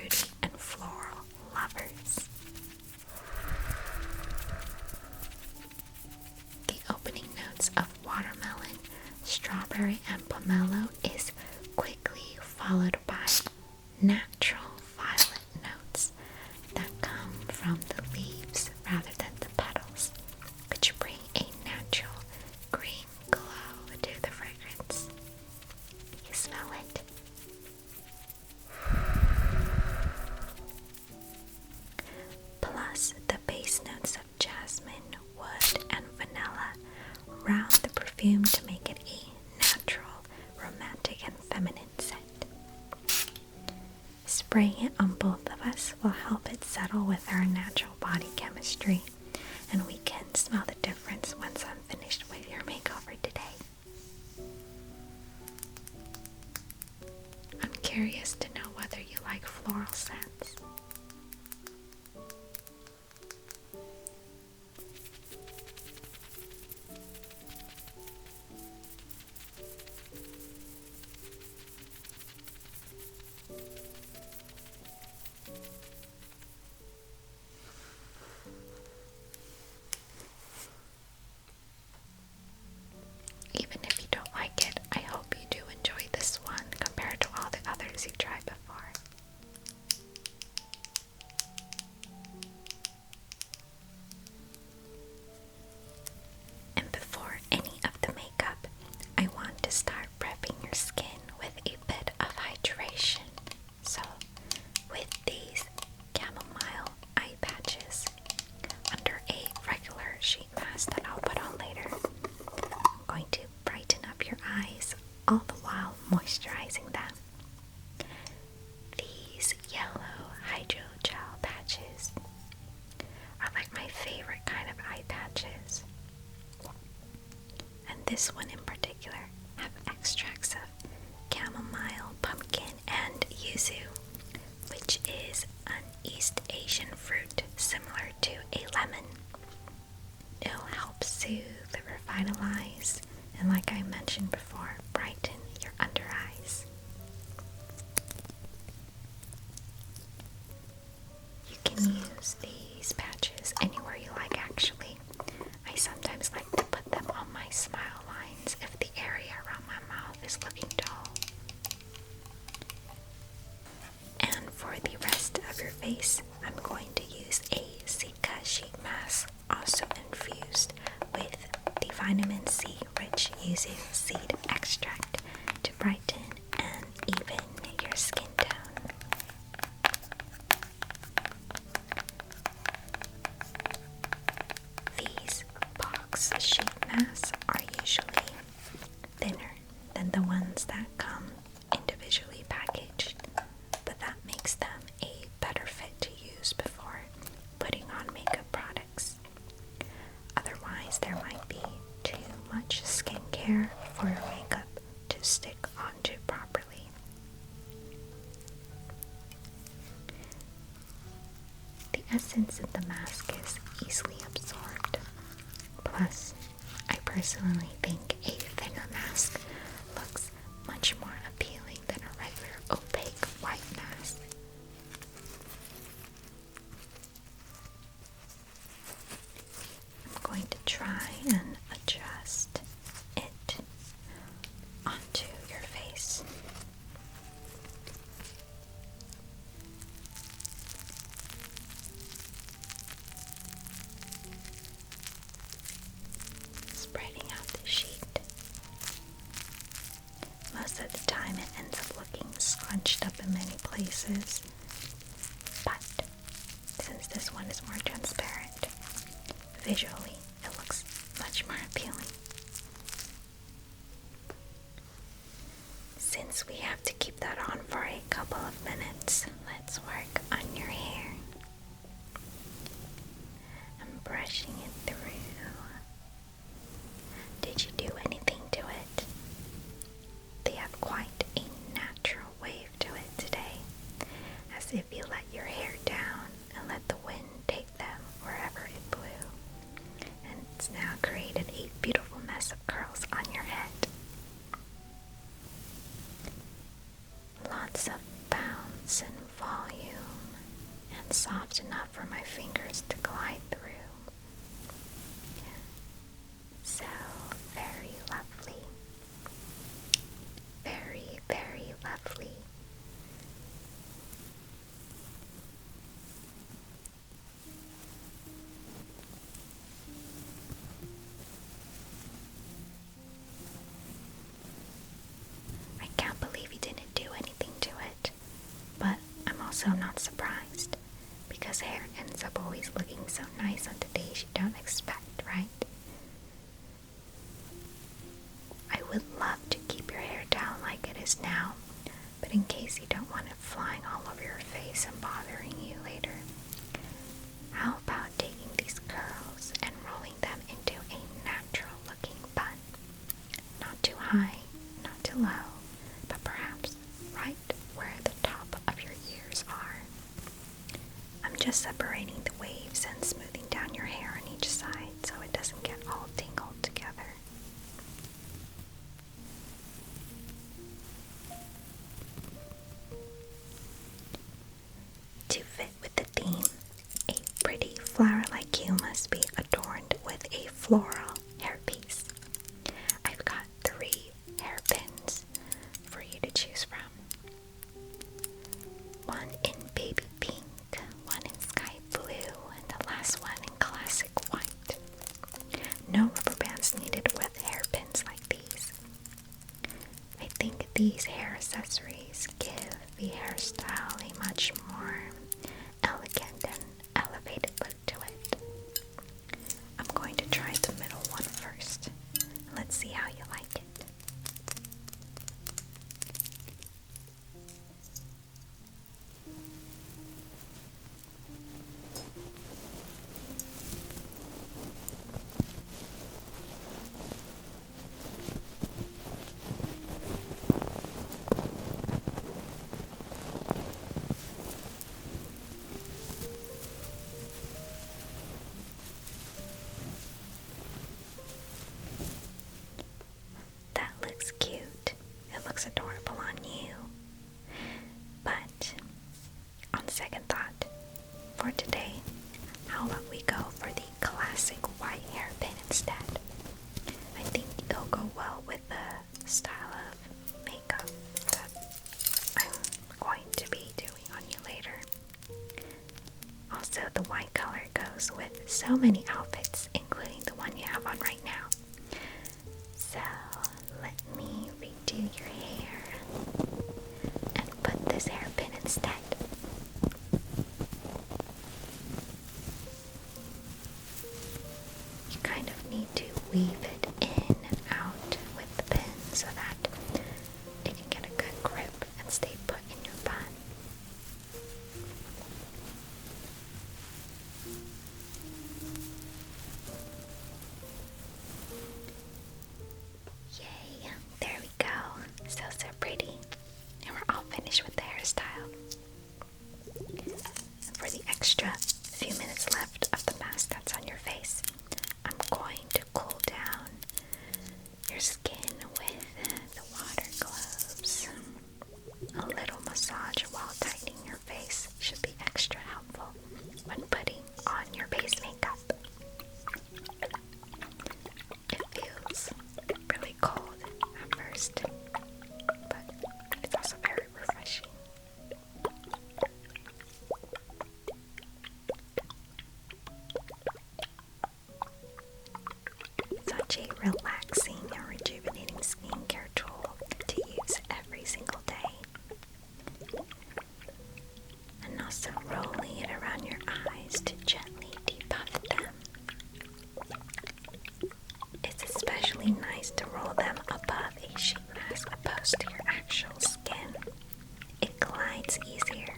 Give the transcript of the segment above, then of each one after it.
fruity and floral lovers. The opening notes of watermelon, strawberry, and pomelo is quickly followed by natural violet notes that come from the leaves rather than the petals, which bring a natural green glow to the fragrance. You smell it? Plus, the base notes of jasmine, wood, and vanilla round the perfume to make it a natural, romantic, and feminine scent. Spraying it on both of us will help it settle with our natural body chemistry, and we can smell the difference once I'm finished with your makeover today. I'm curious to know whether you like floral scents. Even if you don't like it, I hope you do enjoy this one compared to all the others you've tried before. And before any of the makeup, I want to start prepping your skin with a bit of hydration. So, with these Chamomile Eye Patches under a regular sheet mask that I'll put on later, I'm going to brighten up your eyes all the while moisturizing them. These yellow hydrogel patches are like my favorite kind of eye patches. And this one in particular have extracts of chamomile, pumpkin, and yuzu, which is an East Asian fruit similar to a lemon. It'll help soothe, revitalize, and like I mentioned before, brighten your under eyes. You can use these patches anywhere you like actually. I sometimes like to put them on my smile lines if the area around my mouth is looking dull. And for the rest of your face, I'm going to use a Zika sheet mask, also infused with the vitamin C rich yuzu seed extract to brighten and even your skin tone. These box sheet masks are usually thinner than the ones that come individually packaged, but that makes them a better fit to use before putting on makeup products. Otherwise, there might be too much skincare for your makeup to stick onto properly. The essence in the mask is easily absorbed. Plus, I personally think a thinner mask looks much more appealing than a regular opaque white mask. I'm going to try and adjust it onto your face. Spreading out the sheet. Most of the time it ends up looking scrunched up in many places, but since this one is more transparent, visually it looks much more appealing. Since we have to keep that on for a couple of minutes, let's work on your hair. I'm brushing it through. Did you do anything to it? They have quite a natural wave to it today, as if you let your hair down and let the wind take them wherever it blew. And it's now created a beautiful mess of curls on your head. Lots of bounce and volume. soft enough for my fingers to glide through. So very lovely. Very, very lovely. I can't believe you didn't do anything to it, but I'm also not surprised, because hair ends up always looking so nice on the days you don't expect, right? I would love to keep your hair down like it is now, but in case you don't want it flying all over your face and bothering you later, how about taking these curls and rolling them into a natural looking bun? Not too high, not too low, but perhaps right where the top of your ears are. I'm just separating the waves and smoothing down your hair on each side so it doesn't get all tangled together. To fit with the theme, a pretty flower like you must be adorned with a floral hairpiece. I've got 3 hairpins for you to choose from. One in baby pink, one in sky blue, and the last one in classic white. No rubber bands needed with hairpins like these. I think these hair accessories give the hairstyle a much more elegant and elevated look to it. I'm going to try the middle one first. Let's see how you like it. That looks cute. It looks adorable on you. But on second thought, for today, how about we go for the classic white hairpin instead? I think it'll go well with the style of makeup that I'm going to be doing on you later. Also, the white color goes with so many outfits, including the one you have on right now. So, let me redo your hair and put this hairpin instead. You kind of need to weave it in and out with the pin so that it can get a good grip and stay put in your bun. Yay, there we go. So pretty. And we're all finished with the hairstyle. And for the extra few minutes left of the mask that's on your face, I'm going to cool down your skin with the water globes. A little massage while tightening your face should be extra helpful when putting on your base makeup. It feels really cold at first, but it's also very refreshing. Such a relaxing and rejuvenating skincare tool to use every single day. And also rolling it around your eyes to gently depuff them. It's especially nice to roll them above a sheet mask opposed to your actual skin. It glides easier,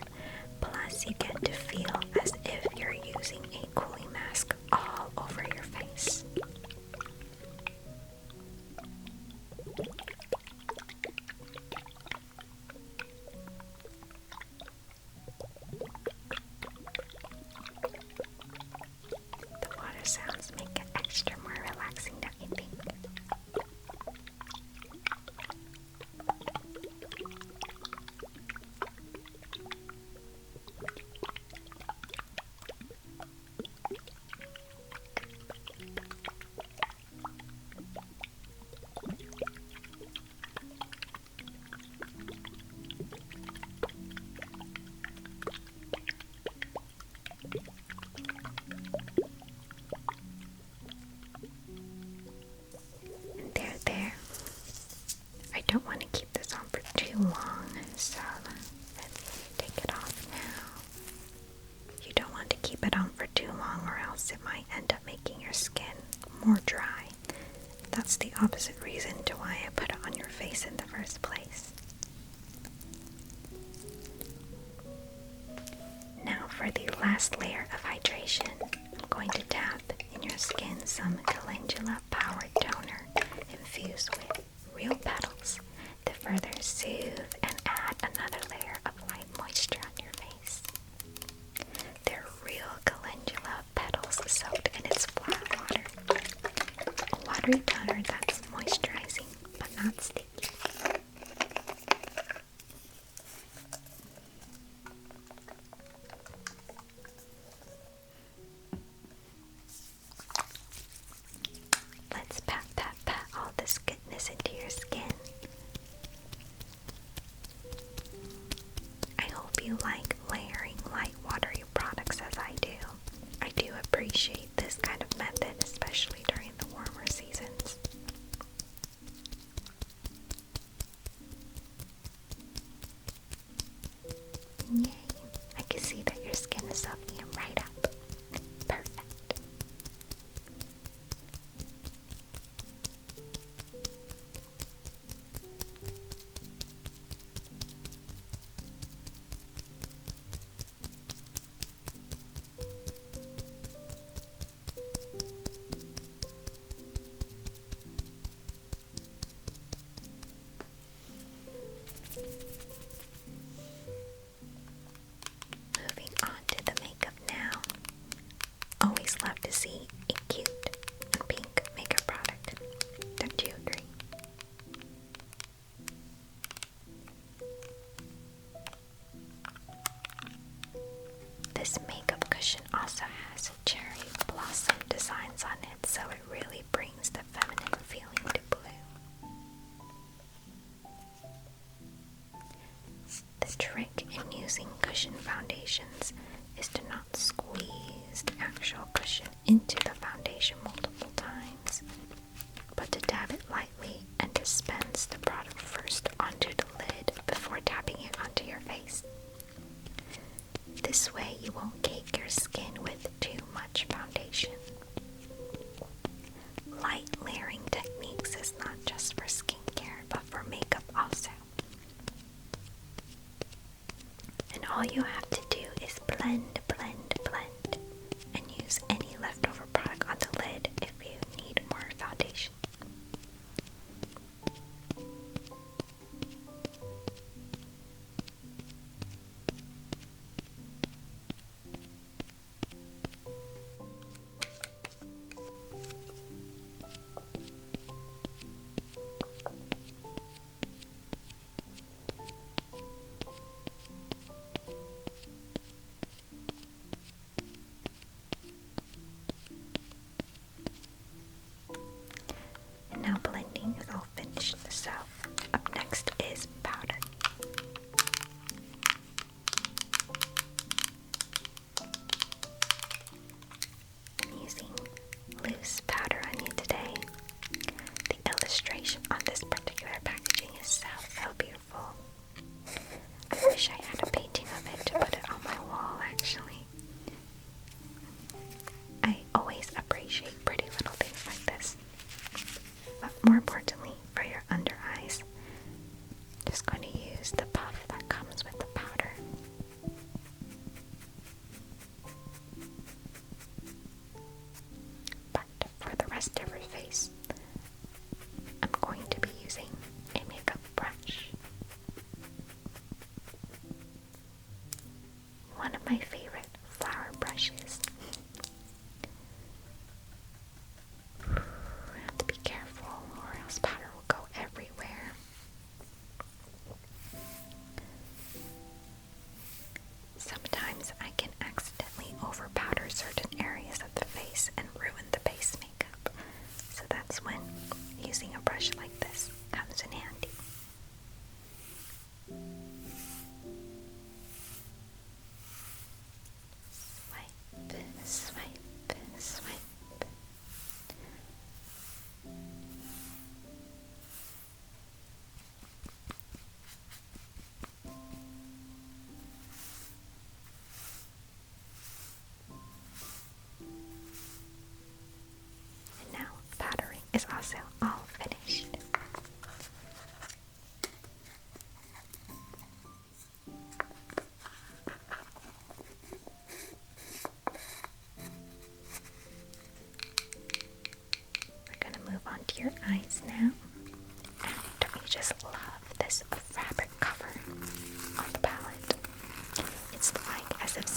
plus you get to feel as if you're using a cooling mask all over your face. keep it on for too long, or else it might end up making your skin more dry. That's the opposite reason to why I put it on your face in the first place. Now for the last layer of hydration, I'm going to tap in your skin some Calendula Power Toner infused with real petals to further soothe and add another layer of light moisture on your face. They're real calendula petals soaked in its flower water. A watery toner that's moisturizing but not sticky. Let's pat all this goodness into your skin. I hope you like layering light watery products as I do. I do appreciate this kind of method, especially during the warmer seasons. Yay! I can see that your skin is soaking it right up. Perfect. Moving on to the makeup now. Always love to see a cute and pink makeup product. Don't you agree? This makeup cushion also has cherry blossom designs on it, so it really brings the feminine feeling to blue. The trick in using cushion foundations is to not squeeze the actual cushion into the foundation multiple times, but to dab it lightly and dispense the product first onto the lid before tapping it onto your face. This way you won't cake your skin with too much foundation. Light layering techniques is not just for skincare, but for makeup also. And all you have to do is blend, and use any leftover product on the lid if you need more foundation. And now blending is all finished, so up next is powder. I'm using loose powder on you today. The illustration on this particular packaging is so beautiful. I wish I had a painting of it to put it on my wall, actually. I always appreciate pretty little things like this. But more importantly, for your under eyes, just going to use the puff that comes with the powder. But for the rest of your face, I'm going to be using a makeup brush. One of my favorite flower brushes. I have to be careful or else powder will go everywhere. Sometimes I can accidentally overpowder certain areas of the face and ruin the base makeup. So that's when using a brush like this comes in handy.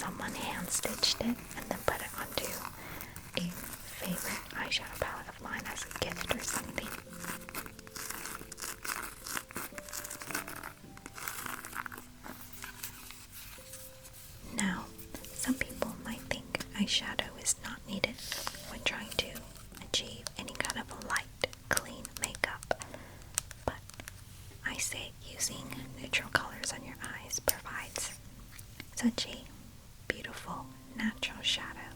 someone hand stitched it and then put it onto a favorite eyeshadow palette of mine as a gift or something. Now, some people might think eyeshadow is not needed when trying to achieve any kind of light, clean makeup, but I say using neutral colors on your eyes provides such a beautiful, natural shadow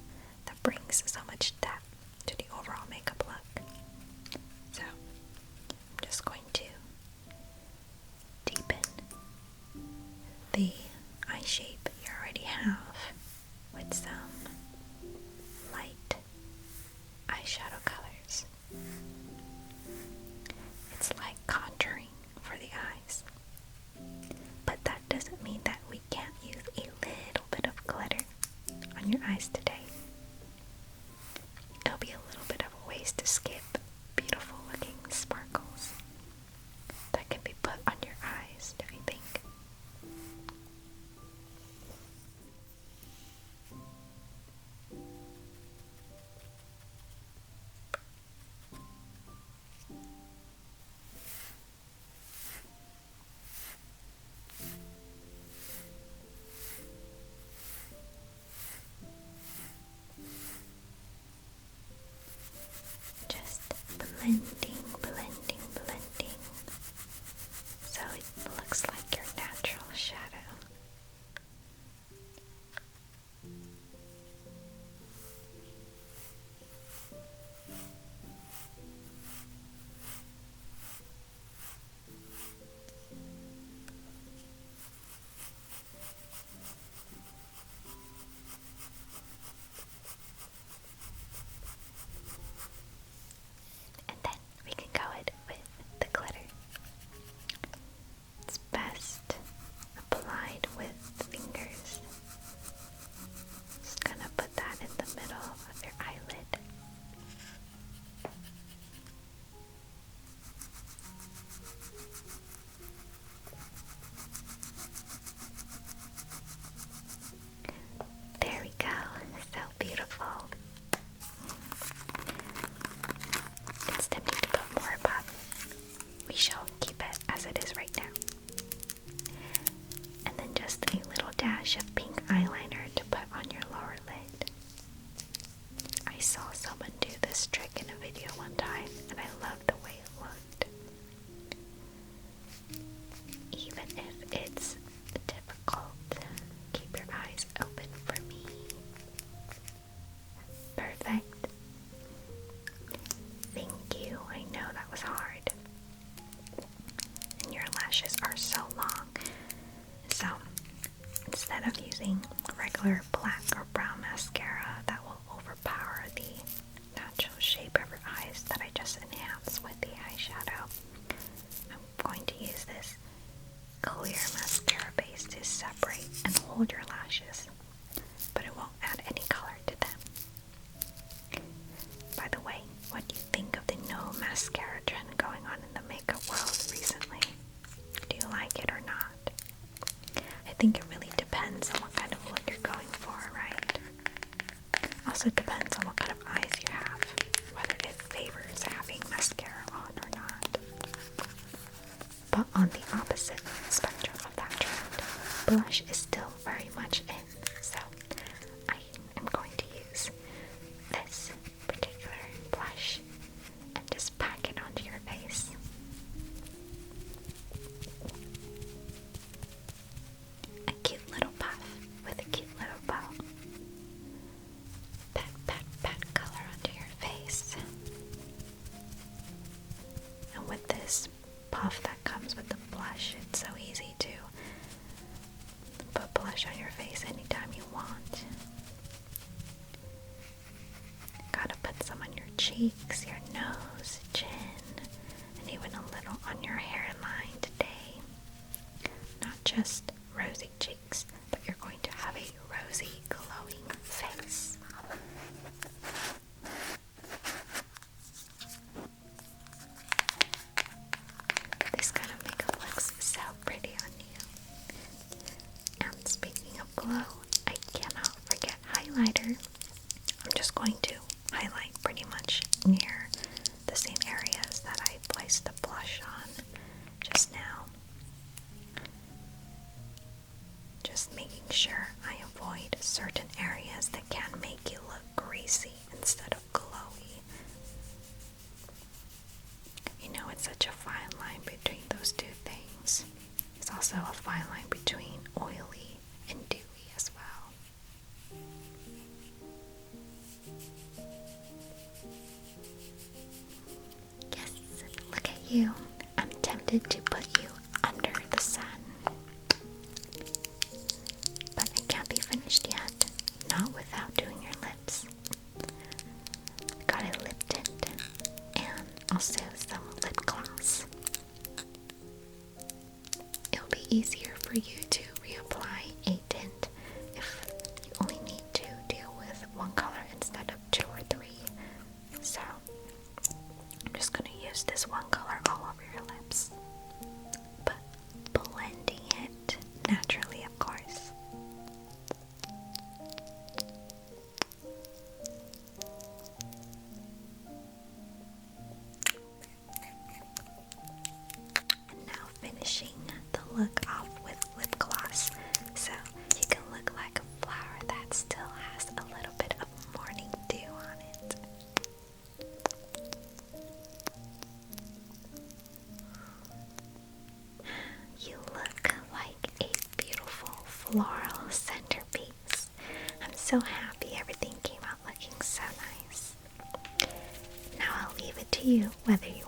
that brings so much depth to the overall makeup look. So, I'm just going to deepen the eye shape you already have with some light eyeshadow colors. It's like contouring for the eyes. But that doesn't mean that we can't use a little bit of glitter on your eyes today. It'll be a little bit of a ways to skip beautiful looking sparkles that can be put on your eyes, don't you think? Just blending, so it looks like your natural shadow. And then we can go it with the glitter. It's best applied with fingers. Just gonna put that in the middle of your eyelid. There we go. So beautiful. It's tempting to put more, but we shall keep it as it is right now. And then just a little dash of pink eyeliner to put on your lower lid. I saw someone do this trick in a video one time, and I loved the way it looked. Even if it's difficult, keep your eyes open for me. Perfect. Thank you. I know that was hard. And your lashes are so long. So, instead of using regular black or brown mascara that will overpower the natural shape of your eyes that I just enhanced with the eyeshadow, I'm going to use this clear mascara base to separate and hold your lashes, but it won't add any color to them. By the way, what do you think of the no mascara trend going on in the makeup world recently? Do you like it or not? I think it really depends on what kind of look you're going for, right? Also depends on what kind of eyes you have, whether it favors having mascara on or not. But on the opposite spectrum of that trend, blush is still very much in, so I am going to use this particular blush and just pack it onto your face. A cute little puff with a cute little bow. Pat, pat, pat color onto your face. And with this puff that comes with the blush, it's so easy to put blush on your face anytime you want. Gotta put some on your cheeks, your nose, chin, and even a little on your hairline today. Not just rosy cheeks, but you're going to have a rosy, glowing face. This kind of makeup looks so pretty on you. And speaking of glow, I cannot highlighter, I'm just going to highlight pretty much near the same areas that I placed the blush on just now. Just making sure I avoid certain areas that can make you look greasy instead of glowy. You know, it's such a fine line between those two things. It's also a fine line between oily and dewy as well. Yes, look at you. I'm tempted to put you under the sun. But I can't be finished yet. Not without doing your lips. Got a lip tint and also some lip gloss. It'll be easier for you to reapply a tint if you only need to deal with one color instead of 2 or 3. So I'm just going to use this one color all over your lips, but blending it naturally, of course. And now finishing the look off with lip gloss, so you can look like a flower that still has a little bit of morning dew on it. You look like a beautiful floral centerpiece. I'm so happy everything came out looking so nice. Now I'll leave it to you whether you